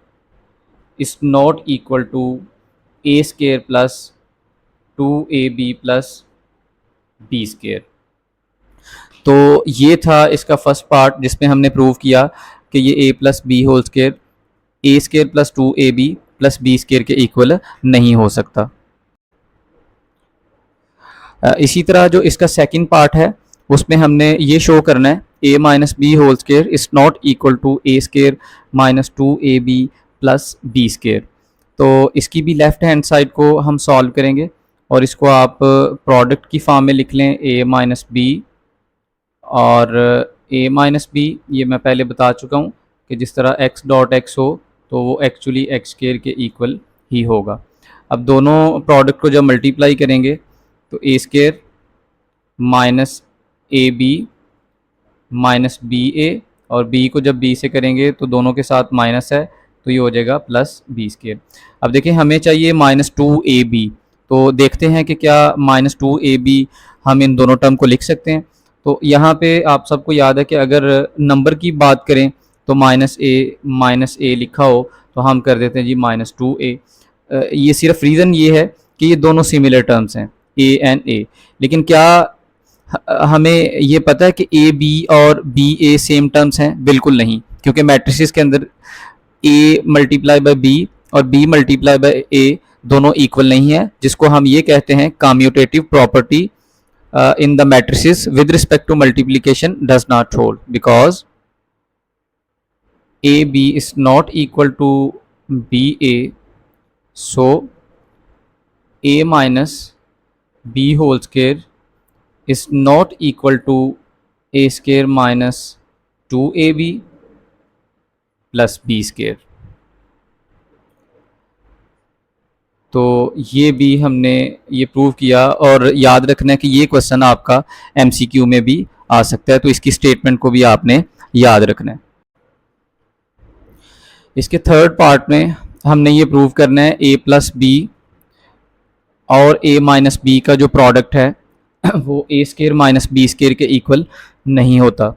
is not equal to A square plus 2AB plus B square। तो ये था इसका first part जिसमें हमने prove किया कि ये A plus B whole square A square plus 2AB plus B square के इक्वल नहीं हो सकता। इसी तरह जो इसका सेकंड पार्ट है उसमें हमने ये शो करना है A minus B whole square is not equal to A square minus 2AB plus B square. तो इसकी भी लेफ़्ट हैंड साइड को हम सॉल्व करेंगे और इसको आप प्रोडक्ट की फॉर्म में लिख लें A माइनस बी और A माइनस बी, ये मैं पहले बता चुका हूँ कि जिस तरह x डॉट एक्स हो तो वो एक्चुअली x स्केयर के इक्वल ही होगा। अब दोनों प्रोडक्ट को जब मल्टीप्लाई करेंगे तो A square minus A B minus B A, और b को जब b से करेंगे तो दोनों के साथ माइनस है तो ये हो जाएगा प्लस बी स्केयर। अब देखिए हमें चाहिए माइनस 2AB, तो देखते हैं कि क्या माइनस 2AB हम इन दोनों टर्म को लिख सकते हैं। तो यहाँ पे आप सबको याद है कि अगर नंबर की बात करें तो माइनस ए लिखा हो तो हम कर देते हैं जी माइनस 2A। ये सिर्फ रीज़न ये है कि ये दोनों सिमिलर टर्म्स हैं A एंड A, लेकिन क्या हमें ये पता है कि A B और B A सेम टर्म्स हैं? बिल्कुल नहीं, क्योंकि मैट्रिसेस के अंदर A मल्टीप्लाई बाय B और B मल्टीप्लाई बाय A दोनों इक्वल नहीं है, जिसको हम ये कहते हैं commutative property in the matrices with respect to multiplication does not hold, because AB is not equal to BA, so A minus B whole square is not equal to A square minus 2AB plus B square। तो ये भी हमने ये prove किया, और याद रखना है कि ये क्वेश्चन आपका MCQ में भी आ सकता है, तो इसकी स्टेटमेंट को भी आपने याद रखना है। इसके थर्ड पार्ट में हमने ये प्रूव करना है A प्लस बी और A माइनस बी का जो प्रोडक्ट है वो A square minus B square के इक्वल नहीं होता।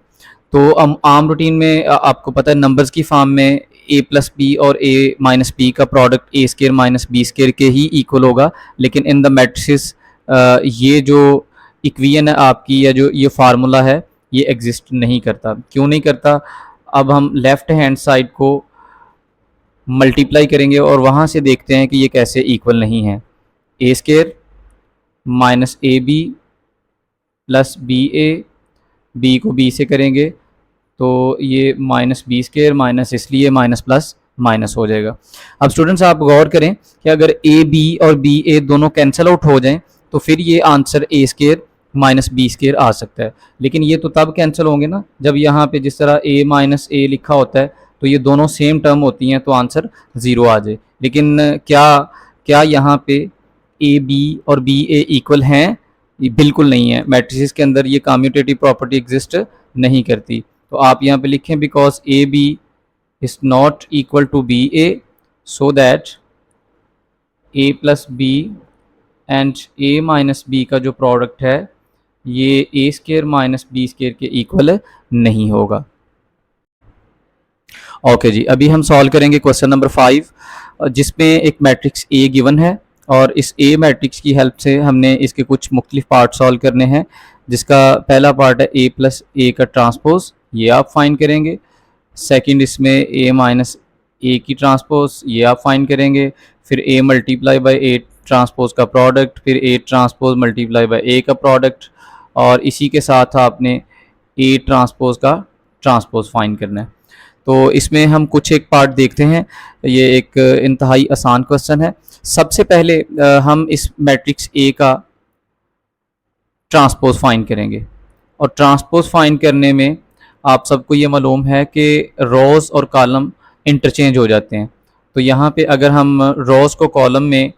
तो आम रूटीन में आपको पता है नंबर्स की फॉर्म में A प्लस बी और A माइनस बी का product A square minus B square के ही इक्वल होगा, लेकिन इन द मैट्रिसेस ये जो इक्वेशन है आपकी, या जो ये फार्मूला है, ये एग्जिस्ट नहीं करता। क्यों नहीं करता? अब हम लेफ़्ट हैंड साइड को मल्टीप्लाई करेंगे और वहाँ से देखते हैं कि ये कैसे इक्वल नहीं है। A square minus AB plus BA, B को B से करेंगे तो ये माइनस बी स्केयर माइनस, इसलिए माइनस प्लस माइनस हो जाएगा। अब स्टूडेंट्स आप गौर करें कि अगर ए बी और बी ए दोनों कैंसिल आउट हो जाएं तो फिर ये answer A square minus B square आ सकता है, लेकिन ये तो तब कैंसिल होंगे ना जब यहाँ पे जिस तरह A माइनस ए लिखा होता है तो ये दोनों सेम टर्म होती हैं तो आंसर 0 आ जाए। लेकिन क्या यहाँ पे ए बी और बी ए इक्वल हैं? बिल्कुल नहीं है। मैट्रिसेस के अंदर ये कम्यूटेटिव प्रॉपर्टी एग्जिस्ट नहीं करती। तो आप यहाँ पे लिखें because A B is not equal to B A, so that A plus B and A minus B का जो प्रोडक्ट है ये A square minus B square के इक्वल नहीं होगा। ओके जी, अभी हम सॉल्व करेंगे क्वेश्चन नंबर 5, जिसमें एक मैट्रिक्स ए गिवन है और इस ए मैट्रिक्स की हेल्प से हमने इसके कुछ मुख्तलिफ पार्ट सॉल्व करने हैं, जिसका पहला पार्ट है ए प्लस ए का ट्रांसपोज, ये आप फाइंड करेंगे। सेकंड इसमें ए माइनस ए की ट्रांसपोज, ये आप फाइंड करेंगे। फिर A multiply by A transpose का प्रोडक्ट, फिर ए ट्रांसपोज मल्टीप्लाई बाई ए का प्रोडक्ट, और इसी के साथ आपने ए ट्रांसपोज का ट्रांसपोज फाइंड करना है। तो इसमें हम कुछ एक पार्ट देखते हैं। ये एक इंतहाई आसान क्वेश्चन है। सबसे पहले हम इस मैट्रिक्स ए का ट्रांसपोज फाइंड करेंगे, और ट्रांसपोज फाइंड करने में आप सबको ये मालूम है कि रोज़ और कॉलम इंटरचेंज हो जाते हैं। तो यहाँ पे अगर हम रोज़ को कॉलम में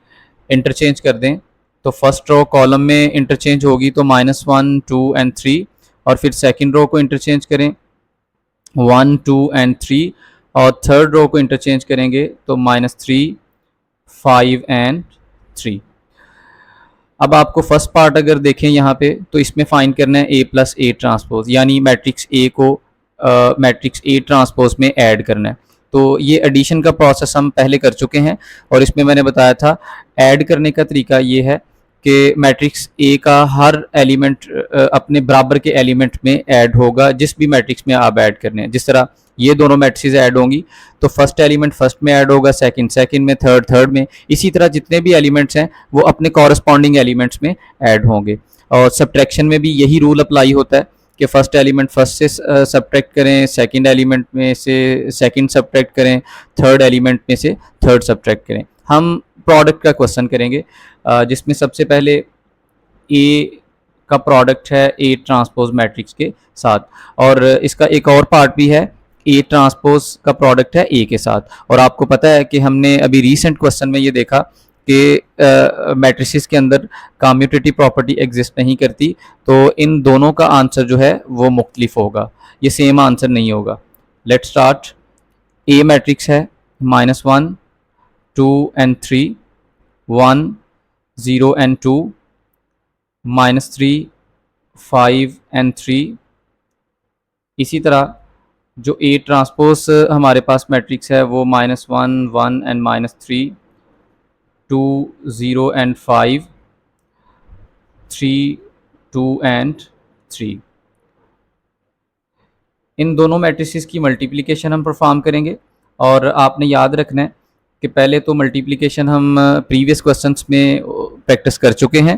इंटरचेंज कर दें तो फर्स्ट रो कॉलम में इंटरचेंज होगी तो -1 2 एंड 3, और फिर सेकंड रो को इंटरचेंज करें 1 2 एंड 3, और थर्ड रो को इंटरचेंज करेंगे तो -3 5 एंड 3। अब आपको फर्स्ट पार्ट अगर देखें यहाँ पे तो इसमें फाइंड करना है ए प्लस ए ट्रांसपोज, यानी मैट्रिक्स ए को मैट्रिक्स ए ट्रांसपोज में ऐड करना है। तो ये एडिशन का प्रोसेस हम पहले कर चुके हैं, और इसमें मैंने बताया था ऐड करने का तरीका ये है कि मैट्रिक्स ए का हर एलिमेंट अपने बराबर के एलिमेंट में ऐड होगा, जिस भी मैट्रिक्स में आप ऐड करने हैं। जिस तरह ये दोनों मैट्रिक्स ऐड होंगी तो फर्स्ट एलिमेंट फर्स्ट में ऐड होगा, सेकंड सेकंड में, थर्ड थर्ड में। इसी तरह जितने भी एलिमेंट्स हैं वो अपने कॉरस्पॉन्डिंग एलिमेंट्स में ऐड होंगे। और सब्ट्रैक्शन में भी यही रूल अप्लाई होता है कि फर्स्ट एलिमेंट फर्स्ट से सब्ट्रैक्ट करें, सेकंड एलिमेंट में से सेकंड सब्ट्रैक्ट करें, थर्ड एलिमेंट में से थर्ड सब्ट्रैक्ट करें। हम प्रोडक्ट का क्वेश्चन करेंगे जिसमें सबसे पहले ए का प्रोडक्ट है ए ट्रांसपोज मैट्रिक्स के साथ, और इसका एक और पार्ट भी है, ए ट्रांसपोज का प्रोडक्ट है ए के साथ। और आपको पता है कि हमने अभी रीसेंट क्वेश्चन में ये देखा कि मैट्रिसेस के अंदर कम्यूटेटिव प्रॉपर्टी एग्जिस्ट नहीं करती, तो इन दोनों का आंसर जो है वो मुख्तलिफ होगा, ये सेम आंसर नहीं होगा। Let's start. ए मैट्रिक्स है -1 2 एंड 3, 1 0 एंड 2, -3 5 एंड 3। इसी तरह जो ए ट्रांसपोज हमारे पास मैट्रिक्स है वो -1 1 एंड -3, 2 0 एंड 5, 3 2 एंड 3। इन दोनों मैट्रिसेस की मल्टीप्लिकेशन हम परफॉर्म करेंगे, और आपने याद रखना है कि पहले तो मल्टीप्लिकेशन हम प्रीवियस क्वेश्चंस में प्रैक्टिस कर चुके हैं।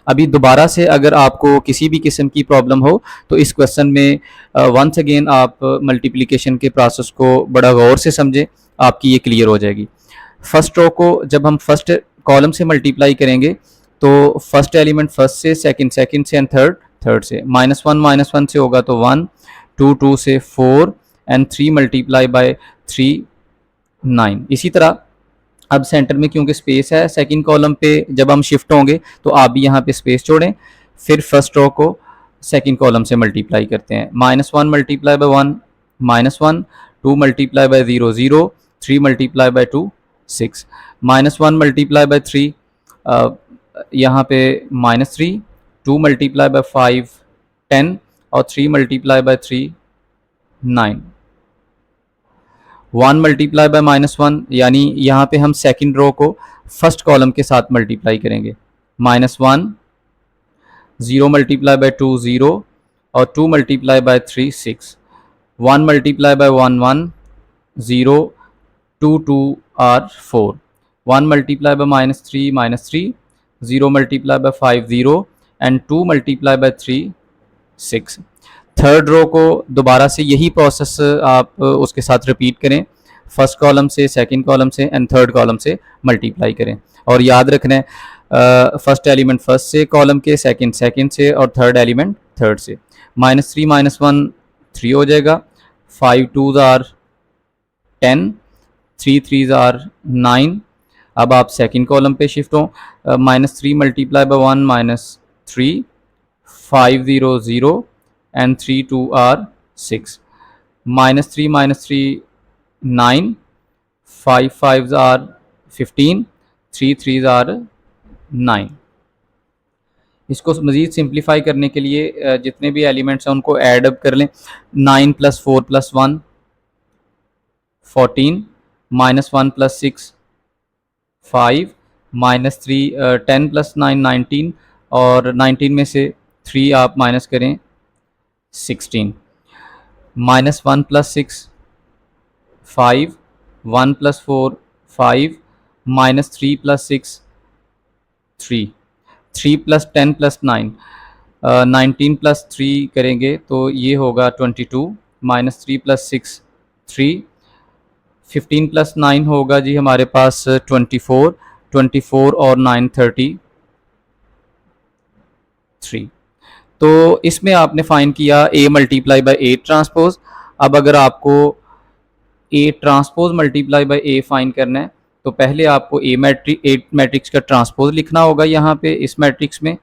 अभी दोबारा से अगर आपको किसी भी किस्म की प्रॉब्लम हो तो इस क्वेश्चन में वंस अगेन आप मल्टीप्लिकेशन के प्रोसेस को बड़ा गौर से समझें, आपकी ये क्लियर हो जाएगी। फर्स्ट रो को जब हम फर्स्ट कॉलम से मल्टीप्लाई करेंगे तो फर्स्ट एलिमेंट फर्स्ट से, सेकंड सेकंड से, एंड थर्ड थर्ड से। -1 से होगा तो 1, 2 2 से 4, एंड 3 मल्टीप्लाई बाय 3 9। इसी तरह अब सेंटर में क्योंकि स्पेस है, सेकंड कॉलम पे जब हम शिफ्ट होंगे तो आप भी यहाँ पे स्पेस छोड़ें। फिर फर्स्ट रो को सेकंड कॉलम से मल्टीप्लाई करते हैं। -1 multiply by 1 -1, 2 multiply by 0 0, 3 multiply by 2 6, -1 multiply by 3 यहाँ पे -3, 2 मल्टीप्लाई बाय 5 10, और 3 मल्टीप्लाई बाय 3 9। 1 मल्टीप्लाई बाय -1, यानी यहाँ पे हम सेकंड रो को फर्स्ट कॉलम के साथ मल्टीप्लाई करेंगे। -1, 0 मल्टीप्लाई बाय 2 0, और 2 multiply by 3 6, 1 multiply by 1 1, 0 2 2 are 4, 1 multiply by -3, 0 multiply by 5 0, and 2 multiply by 3 6। Third row को दोबारा से यही प्रोसेस आप उसके साथ रिपीट करें, फर्स्ट कॉलम से, सेकंड कॉलम से, एंड थर्ड कॉलम से मल्टीप्लाई करें। और याद रखना है फर्स्ट एलिमेंट फर्स्ट से कॉलम के, सेकंड सेकंड से, और थर्ड एलिमेंट थर्ड से। -3 -1 3 हो जाएगा, 5 2s आर 10, 3 3s आर 9। अब आप सेकंड कॉलम पे शिफ्ट हो, -3 multiply by 1 -3, 5 0 0, and 3 2 are 6, -3 -3 9, 5 5s are 15, 3 3s are 9। इसको मज़ीद सिंप्लीफाई करने के लिए जितने भी एलिमेंट्स हैं उनको ऐड अप कर लें। 9 + 4 + 1 14, -1 + 6 5, -3 10 + 9 19, और 19 में से 3 आप माइनस करें 16। -1 + 6 5, 1 + 4 5, -3 + 6 3, 3 + 10 + 9, 19 + 3 करेंगे तो ये होगा 22, -3 + 6 3, 15 + 9 होगा जी हमारे पास 24, 24 और 9 33। तो इसमें आपने फाइंड किया A multiply by A transpose. अब अगर आपको A transpose multiply by A find करना है तो पहले आपको A मैट्रिक्स का ट्रांसपोज लिखना होगा यहाँ पे इस मैट्रिक्स में,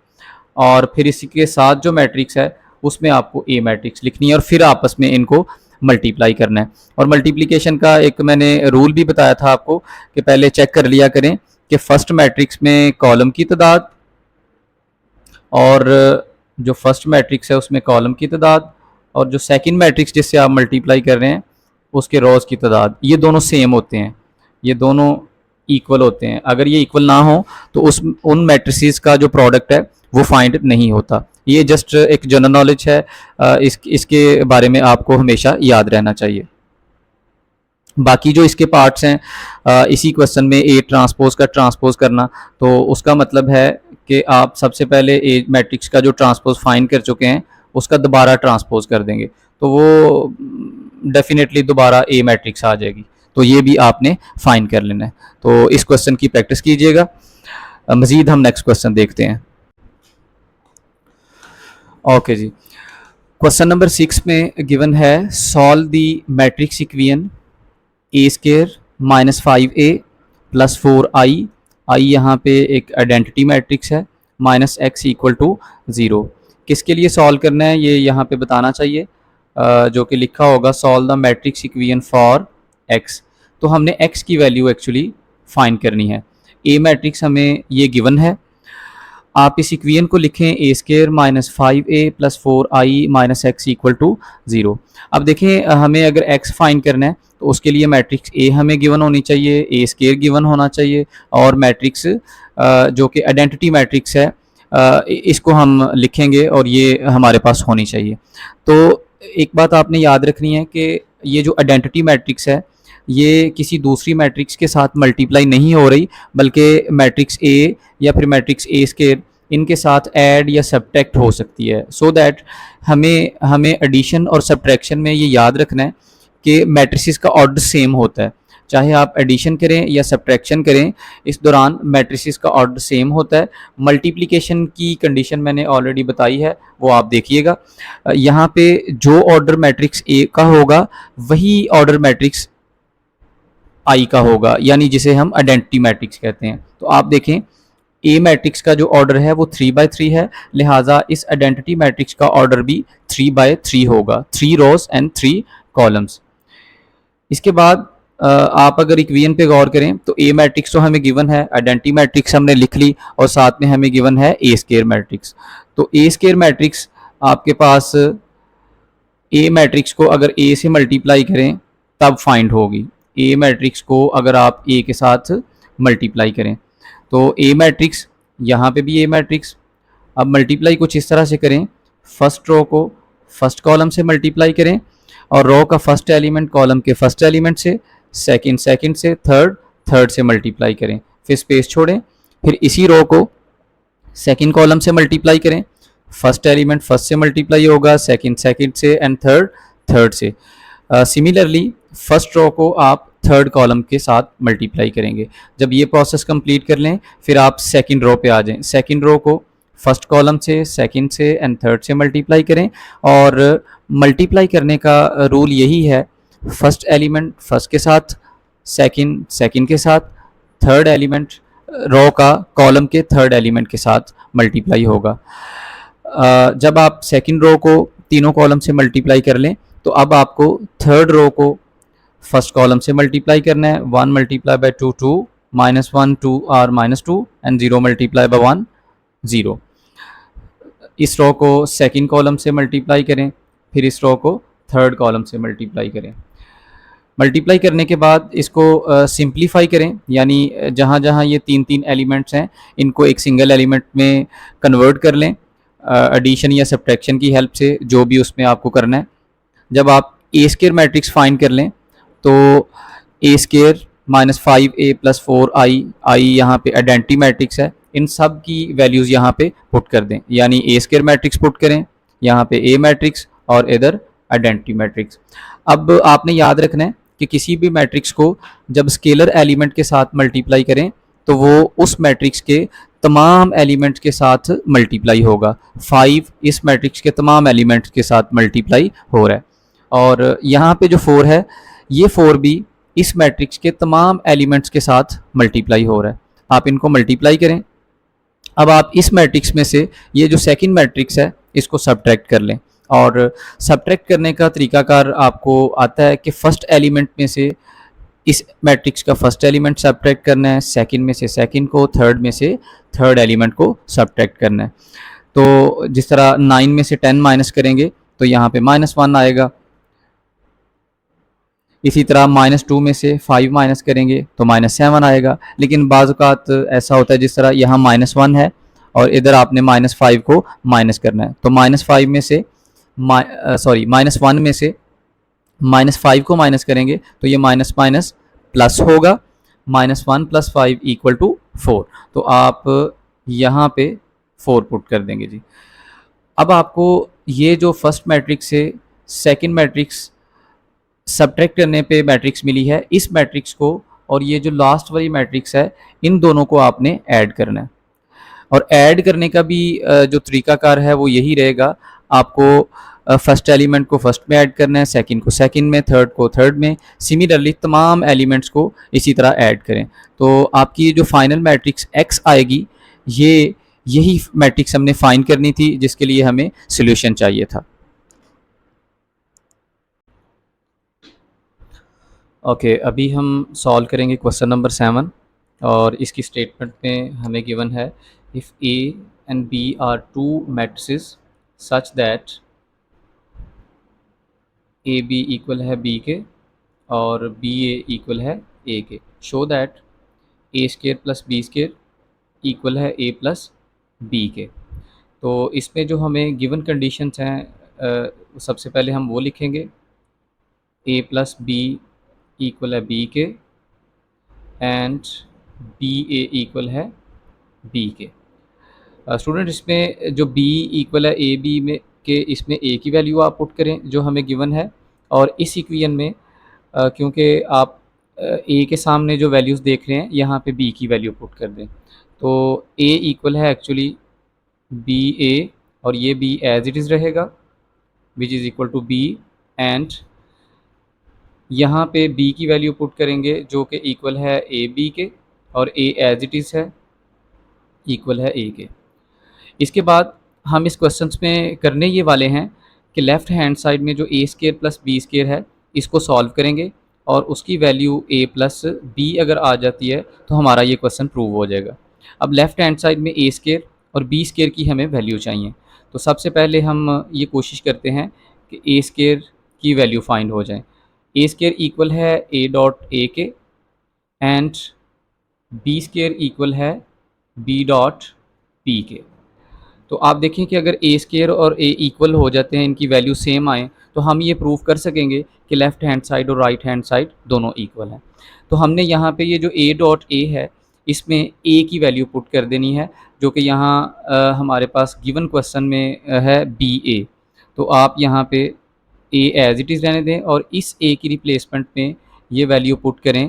और फिर इसी के साथ जो मैट्रिक्स है उसमें आपको A मैट्रिक्स लिखनी है और फिर आपस में इनको मल्टीप्लाई करना है। और मल्टीप्लिकेशन का एक मैंने रूल भी बताया था आपको कि पहले चेक कर लिया करें कि फर्स्ट मैट्रिक्स में कॉलम की तादाद, और जो फर्स्ट मैट्रिक्स है उसमें कॉलम की तादाद, और जो सेकंड मैट्रिक्स जिससे आप मल्टीप्लाई कर रहे हैं उसके रोज़ की तादाद, ये दोनों सेम होते हैं, ये दोनों इक्वल होते हैं। अगर ये इक्वल ना हो तो उन मैट्रिसेस का जो प्रोडक्ट है वो फाइंड नहीं होता। ये जस्ट एक जनरल नॉलेज है, इसके बारे में आपको हमेशा याद रहना चाहिए। बाकी जो इसके पार्ट्स हैं, इसी क्वेश्चन में A ट्रांसपोज का ट्रांसपोज करना, तो उसका मतलब है कि आप सबसे पहले A मैट्रिक्स का जो ट्रांसपोज फाइंड कर चुके हैं उसका दोबारा ट्रांसपोज कर देंगे तो वो डेफिनेटली दोबारा A मैट्रिक्स आ जाएगी। तो ये भी आपने फाइंड कर लेना है। तो इस क्वेश्चन की प्रैक्टिस कीजिएगा। मज़ीद हम नेक्स्ट क्वेश्चन देखते हैं। ओके जी, क्वेश्चन नंबर 6 में गिवन है solve the matrix equation A² -5A + 4i, आई यहाँ पे एक आइडेंटिटी मैट्रिक्स है, -x = 0। किसके लिए सॉल्व करना है ये यहाँ पे बताना चाहिए, जो कि लिखा होगा solve the matrix equation for x। तो हमने x की वैल्यू एक्चुअली फाइंड करनी है। A मैट्रिक्स हमें ये गिवन है, आप इस इक्वेशन को लिखें A² -5A + 4i - x = 0। अब देखें हमें अगर x फाइंड करना है तो उसके लिए मैट्रिक्स A हमें गिवन होनी चाहिए, A² गिवन होना चाहिए, और मैट्रिक्स जो कि आइडेंटिटी मैट्रिक्स है इसको हम लिखेंगे और ये हमारे पास होनी चाहिए। तो एक बात आपने याद रखनी है कि ये जो आइडेंटिटी मैट्रिक्स है ये किसी दूसरी मैट्रिक्स के साथ मल्टीप्लाई नहीं हो रही, बल्कि मैट्रिक्स A या फिर मैट्रिक्स A² इनके साथ ऐड या सब्ट्रैक्ट हो सकती है। सो दैट हमें एडिशन और सब्ट्रैक्शन में ये याद रखना है कि मैट्रिसेस का ऑर्डर सेम होता है, चाहे आप एडिशन करें या सब्ट्रैक्शन करें, इस दौरान मैट्रिसेस का ऑर्डर सेम होता है। मल्टीप्लिकेशन की कंडीशन मैंने ऑलरेडी बताई है, वो आप देखिएगा। यहाँ पे जो ऑर्डर मैट्रिक्स A का होगा वही ऑर्डर मैट्रिक्स I का होगा, यानी जिसे हम आइडेंटिटी मैट्रिक्स कहते हैं। तो आप देखें A मैट्रिक्स का जो ऑर्डर है वो 3/3 है, लिहाजा इस आइडेंटिटी मैट्रिक्स का ऑर्डर भी 3/3 होगा, 3 रोज एंड 3 कॉलम्स। इसके बाद आप अगर इक्वेशन पे गौर करें तो A मैट्रिक्स तो हमें गिवन है, आइडेंटिटी मैट्रिक्स हमने लिख ली, और साथ में हमें गिवन है A² मैट्रिक्स। तो A² मैट्रिक्स आपके पास A मैट्रिक्स को अगर A से मल्टीप्लाई करें तब फाइंड होगी। A मैट्रिक्स को अगर आप A के साथ मल्टीप्लाई करें तो A मैट्रिक्स, यहाँ पे भी A मैट्रिक्स। अब मल्टीप्लाई कुछ इस तरह से करें, फर्स्ट रो को फर्स्ट कॉलम से मल्टीप्लाई करें, और रो का फर्स्ट एलिमेंट कॉलम के फर्स्ट एलिमेंट से, सेकंड से, थर्ड से मल्टीप्लाई करें, फिर स्पेस छोड़ें, फिर इसी रो को सेकंड कॉलम से मल्टीप्लाई करें, फर्स्ट एलिमेंट फर्स्ट से मल्टीप्लाई होगा, सेकंड से, एंड थर्ड से। सिमिलरली फर्स्ट रो को आप थर्ड कॉलम के साथ मल्टीप्लाई करेंगे। जब ये प्रोसेस कंप्लीट कर लें फिर आप सेकंड रो पे आ जाएं, सेकंड रो को फर्स्ट कॉलम से, सेकंड से एंड थर्ड से मल्टीप्लाई करें। और मल्टीप्लाई करने का रूल यही है, फर्स्ट एलिमेंट फर्स्ट के साथ, सेकंड के साथ, थर्ड एलिमेंट रो का कॉलम के थर्ड एलिमेंट के साथ मल्टीप्लाई होगा। जब आप सेकंड रो को तीनों कॉलम से मल्टीप्लाई कर लें तो अब आपको थर्ड रो को फर्स्ट कॉलम से मल्टीप्लाई करना है, 1 × 2 2, -1 2 r -2 एंड 0 × 1 0। इस रो को सेकंड कॉलम से मल्टीप्लाई करें, फिर इस रो को थर्ड कॉलम से मल्टीप्लाई करें। मल्टीप्लाई करने के बाद इसको सिंप्लीफाई करें, यानी जहाँ जहाँ ये तीन तीन एलिमेंट्स हैं इनको एक सिंगल एलिमेंट में कन्वर्ट कर लें एडिशन या सब्ट्रैक्शन की हेल्प से, जो भी उसमें आपको करना है। जब आप ए स्केयर मैट्रिक्स फाइंड कर लें तो ए स्केयर -5a+4i, आई यहाँ पे आइडेंटिटी मैट्रिक्स है, इन सब की वैल्यूज़ यहाँ पे पुट कर दें, यानी ए स्केयर मैट्रिक्स पुट करें, यहाँ पे ए मैट्रिक्स और इधर आइडेंटिटी मैट्रिक्स। अब आपने याद रखना है कि किसी भी मैट्रिक्स को जब स्केलर एलिमेंट के साथ मल्टीप्लाई करें तो वो उस मैट्रिक्स के तमाम एलिमेंट्स के साथ मल्टीप्लाई होगा। 5 इस मैट्रिक्स के तमाम एलिमेंट्स के साथ मल्टीप्लाई हो रहा है, और यहाँ पे जो 4 है ये 4 भी इस मैट्रिक्स के तमाम एलिमेंट्स के साथ मल्टीप्लाई हो रहा है। आप इनको मल्टीप्लाई करें। अब आप इस मैट्रिक्स में से ये जो सेकंड मैट्रिक्स है इसको सब्ट्रैक्ट कर लें, और सब्ट्रैक्ट करने का तरीकाकार आपको आता है कि फर्स्ट एलिमेंट में से इस मैट्रिक्स का फर्स्ट एलिमेंट सब्ट्रैक्ट करना है, सेकंड में से सेकंड को, थर्ड में से थर्ड एलिमेंट को सब्ट्रैक्ट करना है। तो जिस तरह 9 में से 10 माइनस करेंगे तो यहाँ पे -1 आएगा। इसी तरह -2 में से 5 माइनस करेंगे तो -7 आएगा। लेकिन बाज़ औक़ात ऐसा होता है जिस तरह यहाँ -1 है और इधर आपने -5 को माइनस करना है, तो -5 में से -1 में से -5 को माइनस करेंगे तो ये माइनस माइनस प्लस होगा, -1 + 5 = 4। तो आप यहाँ पे 4 पुट कर देंगे जी। अब आपको ये जो फर्स्ट मैट्रिक्स से सेकंड मैट्रिक्स सब्ट्रैक्ट करने पे मैट्रिक्स मिली है, इस मैट्रिक्स को और ये जो लास्ट वाली मैट्रिक्स है इन दोनों को आपने ऐड करना है। और ऐड करने का भी जो तरीकाकार है वो यही रहेगा। आपको फर्स्ट एलिमेंट को फर्स्ट में ऐड करना है, सेकंड को सेकंड में, थर्ड को थर्ड में, सिमिलरली तमाम एलिमेंट्स को इसी तरह ऐड करें। तो आपकी जो फाइनल मैट्रिक्स x आएगी, ये यही मैट्रिक्स हमने फाइंड करनी थी जिसके लिए हमें सोल्यूशन चाहिए था। ओके, अभी हम सॉल्व करेंगे क्वेश्चन नंबर 7, और इसकी स्टेटमेंट में हमें गिवन है if A and B are two matrices such that A B equal है बी के और बी ए इक्वल है ए के, show that A square plus B square equal है ए प्लस बी के। तो इसमें जो हमें गिवन कंडीशंस हैं, सबसे पहले हम वो लिखेंगे ए प्लस बी इक्वल है बी के एंड बी ए इक्वल है बी के। स्टूडेंट इसमें जो b इक्वल है ए बी में के, इसमें a की वैल्यू आप पुट करें जो हमें गिवन है, और इस इक्वेशन में क्योंकि आप a के सामने जो वैल्यूज़ देख रहे हैं यहाँ पे b की वैल्यू पुट कर दें, तो a इक्वल है एक्चुअली बी ए, और ये b एज इट इज़ रहेगा which is equal to b, and यहाँ पे b की वैल्यू पुट करेंगे जो कि इक्वल है ए बी के, और a एज इट इज़ है इक्वल है a के। इसके बाद हम इस क्वेश्चंस में करने ये वाले हैं कि लेफ़्ट हैंड साइड में जो A square plus B square है इसको सॉल्व करेंगे, और उसकी वैल्यू a प्लस बी अगर आ जाती है तो हमारा ये क्वेश्चन प्रूव हो जाएगा। अब लेफ़्ट हैंड साइड में ए स्केयर और बी स्केयर की हमें वैल्यू चाहिए, तो सबसे पहले हम ये कोशिश करते हैं कि ए स्केयर की वैल्यू फाइंड हो जाए। ए स्केयर इक्वल है a डॉट ए के एंड बी स्केयर इक्वल है b डॉट पी के। तो आप देखें कि अगर ए स्केयर और ए इक्वल हो जाते हैं, इनकी वैल्यू सेम आए, तो हम ये प्रूव कर सकेंगे कि लेफ़्ट हैंड साइड और राइट हैंड साइड दोनों इक्वल हैं। तो हमने यहाँ पे ये जो ए डॉट ए है इसमें ए की वैल्यू पुट कर देनी है, जो कि यहाँ हमारे पास गिवन क्वेश्चन में है बी ए। तो आप यहाँ पे ए एज इट इज़ रहने दें और इस ए की रिप्लेसमेंट में ये वैल्यू पुट करें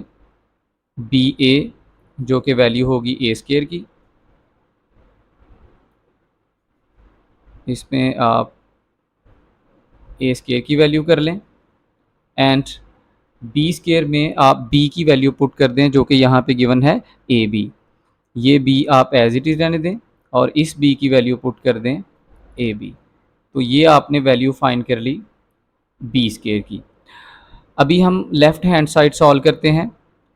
बी ए, जो कि वैल्यू होगी ए स्केयर की। इसमें आप ए स्केयर की वैल्यू कर लें, एंड बी स्केयर में आप बी की वैल्यू पुट कर दें जो कि यहाँ पे गिवन है ए बी। ये बी आप एज इट इज़ रहने दें और इस बी की वैल्यू पुट कर दें ए बी। तो ये आपने वैल्यू फाइंड कर ली बी स्केयर की। अभी हम लेफ़्ट हैंड साइड सॉल्व करते हैं,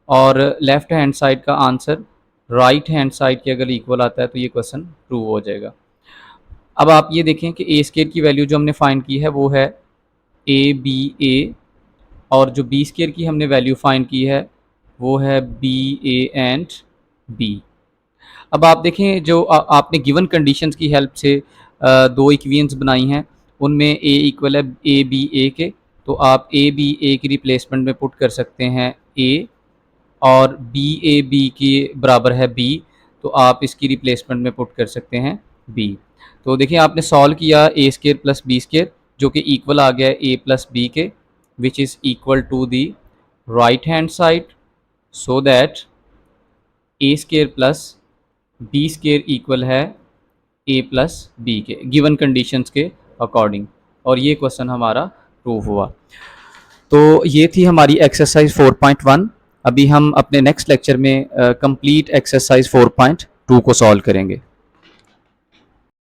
और लेफ़्ट हैंड साइड का आंसर राइट हैंड साइड के अगर इक्वल आता है तो ये क्वेश्चन प्रूव हो जाएगा। अब आप ये देखें कि ए स्केयर की वैल्यू जो हमने फाइंड की है वो है ए बी ए, और जो बी स्केयर की हमने वैल्यू फाइंड की है वो है बी ए एंड बी। अब आप देखें जो आपने गिवन कंडीशंस की हेल्प से दो इक्वेशंस बनाई हैं, उनमें ए इक्वल है ए बी ए के, तो आप ए बी ए की रिप्लेसमेंट में पुट कर सकते हैं ए, और बी ए बी के बराबर है बी, तो आप इसकी रिप्लेसमेंट में पुट कर सकते हैं बी। तो देखिए आपने सॉल्व किया A square plus B square जो कि इक्वल आ गया ए प्लस बी के, which is equal to the right hand side, so that A square plus B square equal है ए प्लस बी के गिवन कंडीशंस के according. और ये क्वेश्चन हमारा प्रूव हुआ। तो ये थी हमारी एक्सरसाइज 4.1। अभी हम अपने नेक्स्ट लेक्चर में कंप्लीट एक्सरसाइज 4.2 को सॉल्व करेंगे।